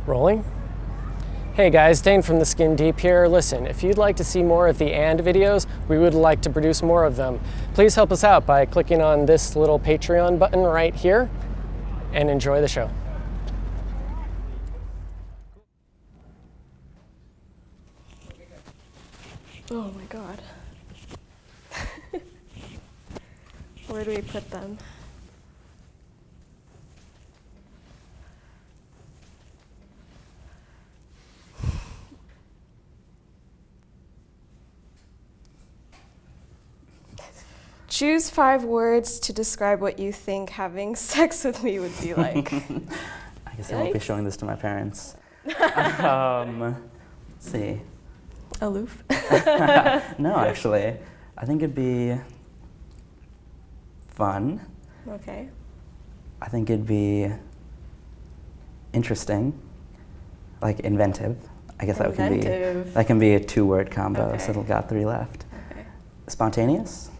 Rolling? Hey guys, Dane from The Skin Deep here. Listen, if you'd like to see more of the AND videos, we would like to produce more of them. Please help us out by clicking on this little Patreon button right here and enjoy the show. Oh my God. Where do we put them? Choose 5 words to describe what you think having sex with me would be like. I guess I won't be showing this to my parents. Let's see. Aloof? No, actually. I think it'd be fun. Okay. I think it'd be interesting, like inventive. I guess that can be a 2-word combo, Okay. so it'll got 3 left. Okay. Spontaneous.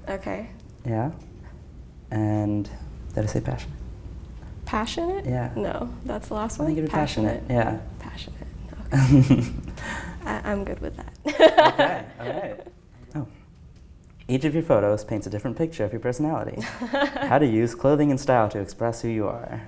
Okay. Yeah. And did I say passionate? Passionate? Yeah. No, that's the last I one? think it'd be passionate. Yeah. Passionate. Okay. I'm good with that. Okay. All right. Oh. Each of your photos paints a different picture of your personality. How to use clothing and style to express who you are.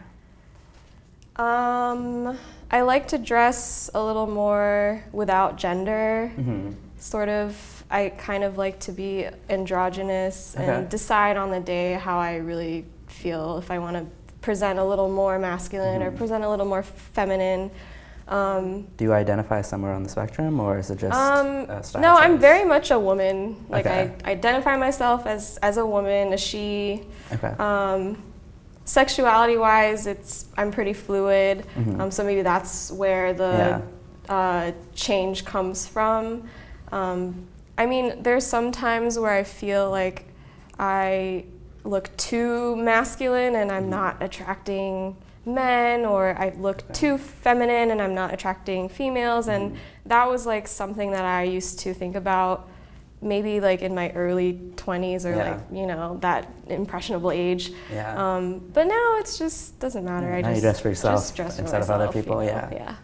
I like to dress a little more without gender. Mm-hmm. Sort of. I kind of like to be androgynous Okay. and decide on the day how I really feel, if I want to present a little more masculine or present a little more feminine. Do you identify somewhere on the spectrum, or is it just a style No, I'm choice? very much a woman. Like, Okay. I identify myself as a woman, a she. Okay. Sexuality-wise, I'm pretty fluid. Mhm. So maybe that's where the change comes from. I mean, there's some times where I feel like I look too masculine and I'm not attracting men, or I look too feminine and I'm not attracting females, and that was like something that I used to think about maybe like in my early 20s or like, you know, that impressionable age. Yeah. But now it's just doesn't matter. Yeah, I now just you dress for yourself just dress instead for of other myself, people, you know? yeah.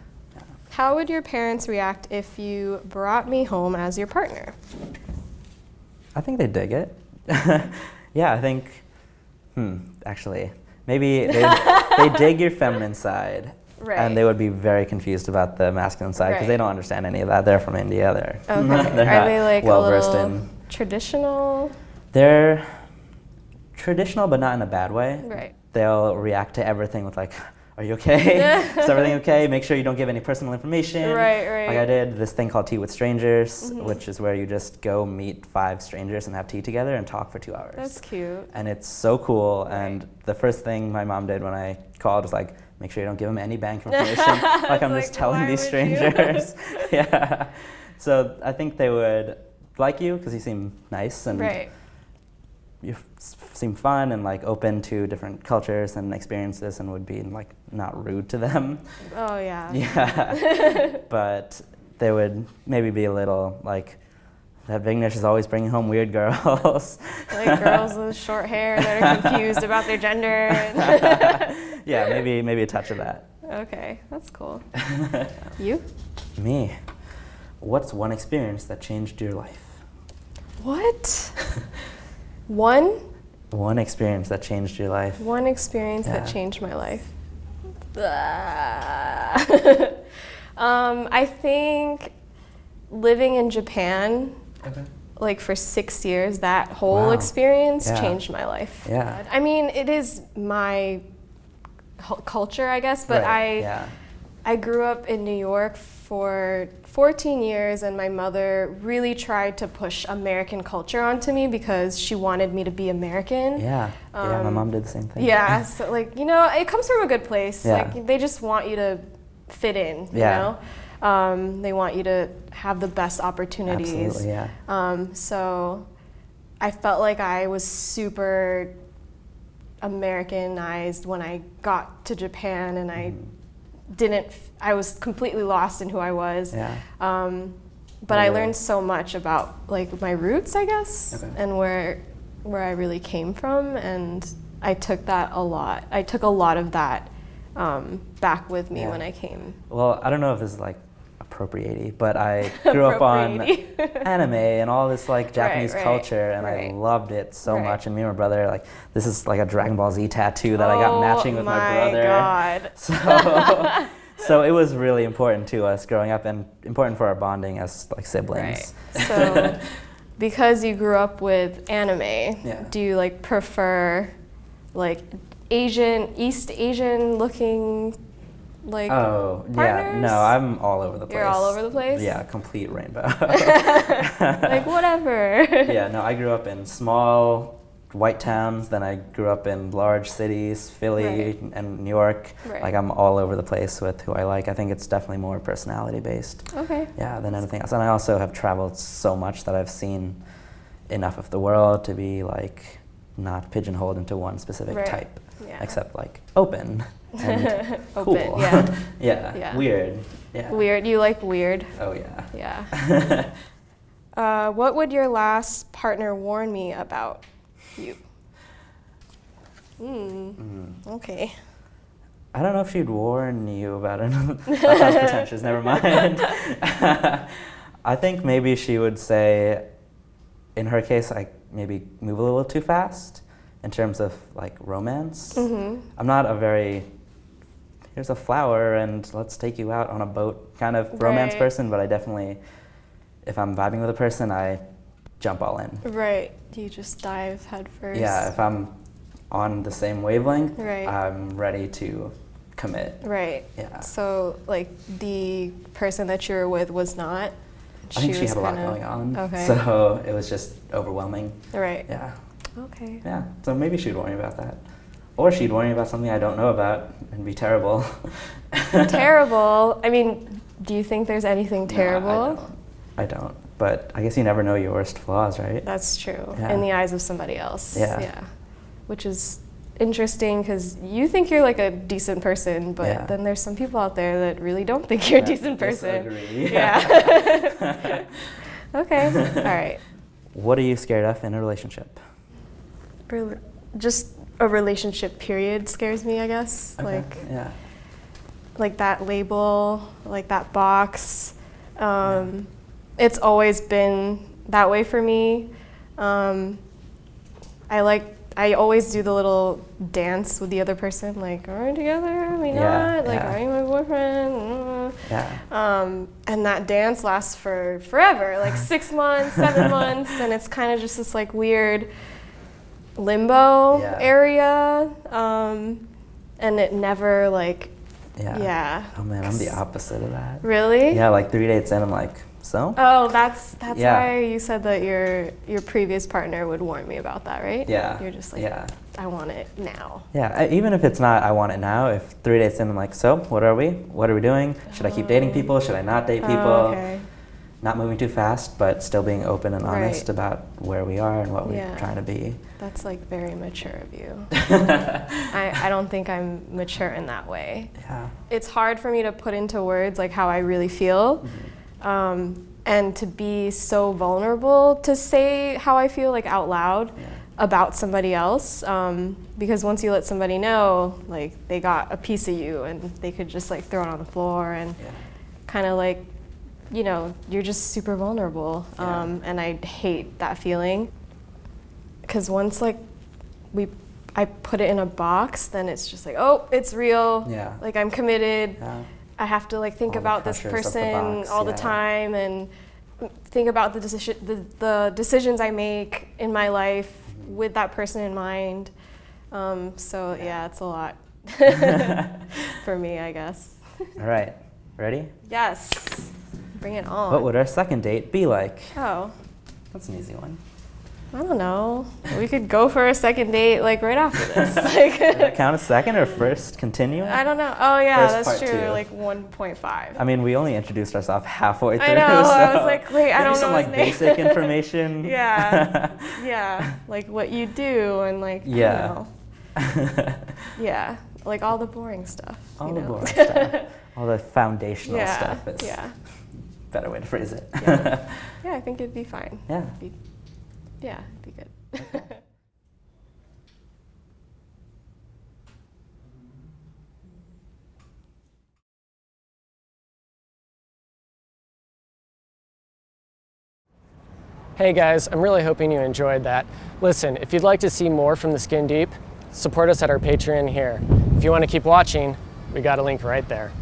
How would your parents react if you brought me home as your partner? I think they dig it. Yeah, I think, actually, maybe they dig your feminine side, Right. and they would be very confused about the masculine side because they don't understand any of that. They're from India. They're Are they like well a versed little in. traditional? They're traditional, but not in a bad way. Right. They'll react to everything with like, "Are you okay? Is everything okay? Make sure you don't give any personal information." Right. Like I did this thing called Tea with Strangers, which is where you just go meet 5 strangers and have tea together and talk for 2 hours. That's cute. And it's so cool. And the first thing my mom did when I called was like, make sure you don't give them any bank information. Like I'm just telling these strangers. Yeah. So I think they would like you because you seem nice and you seem fun and like open to different cultures and experiences, and would be like not rude to them. Oh yeah. Yeah. But they would maybe be a little like, that Vignesh is always bringing home weird girls. Like girls with short hair that are confused about their gender. Yeah, maybe a touch of that. Okay, that's cool. You? Me. What's one experience that changed your life? What? One experience that changed your life. One experience that changed my life. I think living in Japan, like for 6 years, that whole experience changed my life. Yeah. I mean, it is my culture, I guess, but I grew up in New York for 14 years, and my mother really tried to push American culture onto me because she wanted me to be American. Yeah, my mom did the same thing. Yeah, so like, you know, it comes from a good place. Yeah. Like, they just want you to fit in, you know? They want you to have the best opportunities. Absolutely, yeah. So I felt like I was super Americanized when I got to Japan, and I was completely lost in who I was. Yeah. But I learned so much about like my roots, I guess, and where I really came from, and I took that a lot. I took a lot of that back with me when I came. Well, I don't know if this is like appropriating, but I grew up on anime and all this like Japanese culture, and I loved it so much. And me and my brother, like, this is like a Dragon Ball Z tattoo that I got matching with my brother. God. So it was really important to us growing up, and important for our bonding as like siblings. Right. So because you grew up with anime, do you like prefer like East Asian looking like partners? No, I'm all over the place. You're all over the place? Yeah, complete rainbow. Like whatever. Yeah, no, I grew up in small white towns, then I grew up in large cities, Philly and New York. Like, I'm all over the place with who I like. I think it's definitely more personality based. Okay. Yeah, than anything else. And I also have traveled so much that I've seen enough of the world to be like not pigeonholed into one specific type, except like open and cool. Yeah. Weird. Yeah. Weird. You like weird? Oh yeah. Yeah. What would your last partner warn me about you? Okay. I don't know if she'd warn you about it. That sounds pretentious. Never mind. I think maybe she would say, in her case, I maybe move a little too fast in terms of like romance. I'm not a very, here's a flower and let's take you out on a boat kind of romance person, but I definitely, if I'm vibing with a person, I jump all in. Right. You just dive head first. Yeah, if I'm on the same wavelength, I'm ready to commit. Right. Yeah. So like the person that you were with was not? I think she had a lot going on. Okay. So it was just overwhelming. Right. Yeah. Okay. Yeah. So maybe she'd warn me about that. Or she'd warn me about something I don't know about and be terrible. Terrible? I mean, do you think there's anything terrible? No, I don't. But I guess you never know your worst flaws, right? That's true. Yeah. In the eyes of somebody else. Yeah. Which is interesting because you think you're like a decent person, but then there's some people out there that really don't think you're a decent person. Disagree. Yeah. Okay. All right. What are you scared of in a relationship? Just a relationship period scares me, I guess. Okay. Like that label, like that box. It's always been that way for me. I always do the little dance with the other person, like, are we together? Are we not? Like, are you my boyfriend? And that dance lasts for forever, like 6 months, 7 months, and it's kind of just this like weird limbo area, and it never like, Oh man, I'm the opposite of that. Really? Yeah, like 3 dates in, I'm like, so? Oh, that's why you said that your previous partner would warn me about that, right? Yeah. You're just like, I want it now. Yeah, even if it's not I want it now, if 3 dates in I'm like, so what are we? What are we doing? Should I keep dating people? Should I not date people? Not moving too fast, but still being open and honest about where we are and what we're trying to be. That's like very mature of you. I don't think I'm mature in that way. Yeah. It's hard for me to put into words like how I really feel. And to be so vulnerable to say how I feel like out loud about somebody else, because once you let somebody know, like they got a piece of you and they could just like throw it on the floor and kind of like, you know, you're just super vulnerable, and I hate that feeling. Because once like I put it in a box, then it's just like, oh, it's real. Like I'm committed. I have to like think about this person all the time and think about the decisions I make in my life with that person in mind. So it's a lot for me, I guess. All right, ready? Yes, bring it on. What would our second date be like? Oh, that's an easy one. I don't know. We could go for a second date like right after this. Like, does that count as second or first continuing? I don't know. Oh yeah, First that's true. 2. Like 1.5. I mean, we only introduced ourselves halfway through. I know. So I was like, wait, I don't know some like his name. basic information. Yeah, like what you do and like I don't know. Like all the boring stuff. All the boring stuff. All the foundational stuff is a better way to phrase it. Yeah, I think it'd be fine. It'd be good. Hey guys, I'm really hoping you enjoyed that. Listen, if you'd like to see more from the Skin Deep, support us at our Patreon here. If you want to keep watching, we got a link right there.